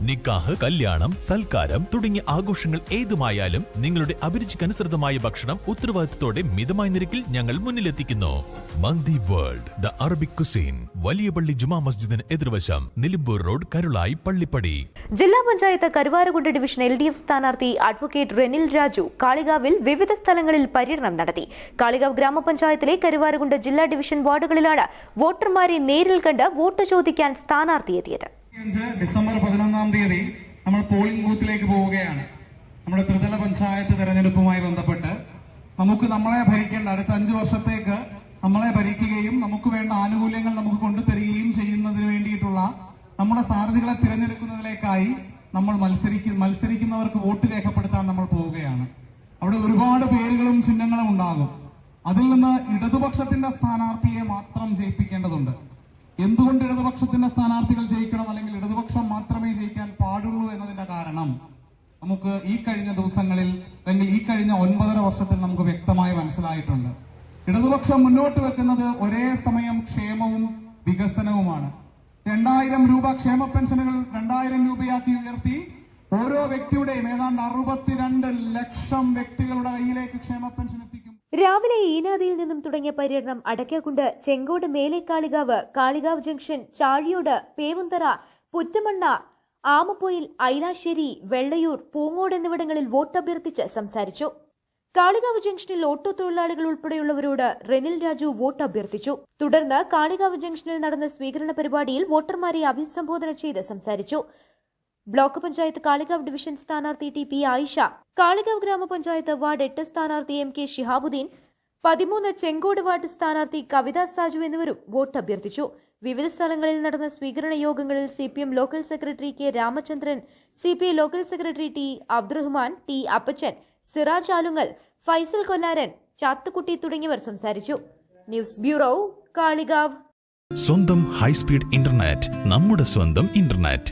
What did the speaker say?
നിക്കാഹ്, കല്യാണം, സൽക്കാരം തുടങ്ങിയ ആഘോഷങ്ങൾ ഏതുമായാലും നിങ്ങളുടെ അഭിരുചിക്കനുസൃതമായ ഭക്ഷണം ഉത്തരവാദിത്തത്തോടെ മിതമായ നിരക്കിൽ ഞങ്ങൾ മുന്നിലെത്തിക്കുന്നു. മന്തി വേൾഡ്, ദ അറബിക് കുസീൻ, വലിയ പള്ളി ജുമാ മസ്ജിദിന് എതിർവശം, നിലമ്പൂർ റോഡ്, കരുളായി, പള്ളിപ്പടി. ജില്ലാ പഞ്ചായത്ത് കരുവാരകുണ്ട് ഡിവിഷൻ LDF സ്ഥാനാർത്ഥി അഡ്വക്കേറ്റ് റെനിൽ രാജു കാളികാവിൽ വിവിധ സ്ഥലങ്ങളിൽ പര്യടനം നടത്തി. കാളികാവ് ഗ്രാമപഞ്ചായത്തിലെ കരുവാരകുണ്ട് ജില്ലാ ഡിവിഷൻ വാർഡുകളിലാണ് വോട്ടർമാരെ നേരിൽ കണ്ട് വോട്ട് ചോദിക്കാൻ സ്ഥാനാർത്ഥി എത്തിയത്. ഡിസംബർ 11 നമ്മൾ പോളിംഗ് ബൂത്തിലേക്ക് പോവുകയാണ്. നമ്മുടെ ത്രിതല പഞ്ചായത്ത് തെരഞ്ഞെടുപ്പുമായി ബന്ധപ്പെട്ട് നമ്മളെ ഭരിക്കേണ്ട അടുത്ത 5 വർഷത്തേക്ക് നമ്മളെ ഭരിക്കുകയും നമുക്ക് വേണ്ട ആനുകൂല്യങ്ങൾ നമുക്ക് കൊണ്ടുതരികയും ചെയ്യുന്നതിന് വേണ്ടിയിട്ടുള്ള നമ്മുടെ സാരഥികളെ തിരഞ്ഞെടുക്കുന്നതിലേക്കായി നമ്മൾ മത്സരിക്കുന്നവർക്ക് വോട്ട് രേഖപ്പെടുത്താൻ നമ്മൾ പോവുകയാണ്. അവിടെ ഒരുപാട് പേരുകളും ചിഹ്നങ്ങളും ഉണ്ടാകും. അതിൽ നിന്ന് ഇടതുപക്ഷത്തിന്റെ സ്ഥാനാർത്ഥിയെ മാത്രം ജയിപ്പിക്കേണ്ടതുണ്ട്. എന്തുകൊണ്ട് ഇടതുപക്ഷത്തിന്റെ സ്ഥാനാർത്ഥികൾ ജയിക്കണം, അല്ലെങ്കിൽ ഇടതുപക്ഷം മാത്രമേ ജയിക്കാൻ പാടുള്ളൂ എന്നതിന്റെ കാരണം നമുക്ക് ഈ കഴിഞ്ഞ ദിവസങ്ങളിൽ അല്ലെങ്കിൽ ഈ കഴിഞ്ഞ 9.5 വർഷത്തിൽ നമുക്ക് വ്യക്തമായി മനസ്സിലായിട്ടുണ്ട്. ഇടതുപക്ഷം മുന്നോട്ട് വെക്കുന്നത് ഒരേ സമയം ക്ഷേമവും വികസനവുമാണ്. 2000 രൂപ ക്ഷേമ പെൻഷനുകൾ 2000 രൂപയാക്കി ഉയർത്തി ഓരോ വ്യക്തിയുടെയും ഏതാണ്ട് 62 ലക്ഷം വ്യക്തികളുടെ കയ്യിലേക്ക് ക്ഷേമ പെൻഷൻ എത്തിക്കും. രാവിലെ ഈനാദിയിൽ നിന്നും തുടങ്ങിയ പര്യടനം അടയ്ക്കാക്കുണ്ട്, ചെങ്കോട്, മേലെക്കാളികാവ്, കാളികാവ് ജംഗ്ഷൻ, ചാഴിയോട്, പേവുന്തറ, പുറ്റമണ്ണ, ആമപ്പൊയിൽ, ഐലാശ്ശേരി, വെള്ളയൂർ, പൂങ്ങോട് എന്നിവിടങ്ങളിൽ വോട്ടഭ്യർത്ഥിച്ച് സംസാരിച്ചു. കാളികാവ് ജംഗ്ഷനിൽ ഓട്ടോ തൊഴിലാളികൾ ഉൾപ്പെടെയുള്ളവരോട് റെനിൽ രാജു വോട്ട് അഭ്യർത്ഥിച്ചു. തുടർന്ന് കാളികാവ് ജംഗ്ഷനിൽ നടന്ന സ്വീകരണ പരിപാടിയിൽ വോട്ടർമാരെ അഭിസംബോധന ചെയ്ത് സംസാരിച്ചു. ബ്ലോക്ക് പഞ്ചായത്ത് കാളികാവ് ഡിവിഷൻ സ്ഥാനാർത്ഥി TP ആയിഷ, കാളികാവ് ഗ്രാമപഞ്ചായത്ത് വാർഡ് 8 സ്ഥാനാർത്ഥി MK ഷിഹാബുദ്ദീൻ, 13 ചെങ്കോട് വാർഡ് സ്ഥാനാർത്ഥി കവിത സാജു എന്നിവരും വോട്ട് അഭ്യർത്ഥിച്ചു. വിവിധ സ്ഥലങ്ങളിൽ നടന്ന സ്വീകരണ യോഗങ്ങളിൽ CPM local secretary K Ramachandran, CPI local secretary T Abdurahman, T Appachan, Siraj Alungal, Faisal Kollaran, Chathukutty തുടങ്ങിയവർ സംസാരിച്ചു. News bureau, Kalikavu. സ്വന്തം ഹൈസ്പീഡ് ഇന്റർനെറ്റ്, നമ്മുടെ സ്വന്തം ഇന്റർനെറ്റ്.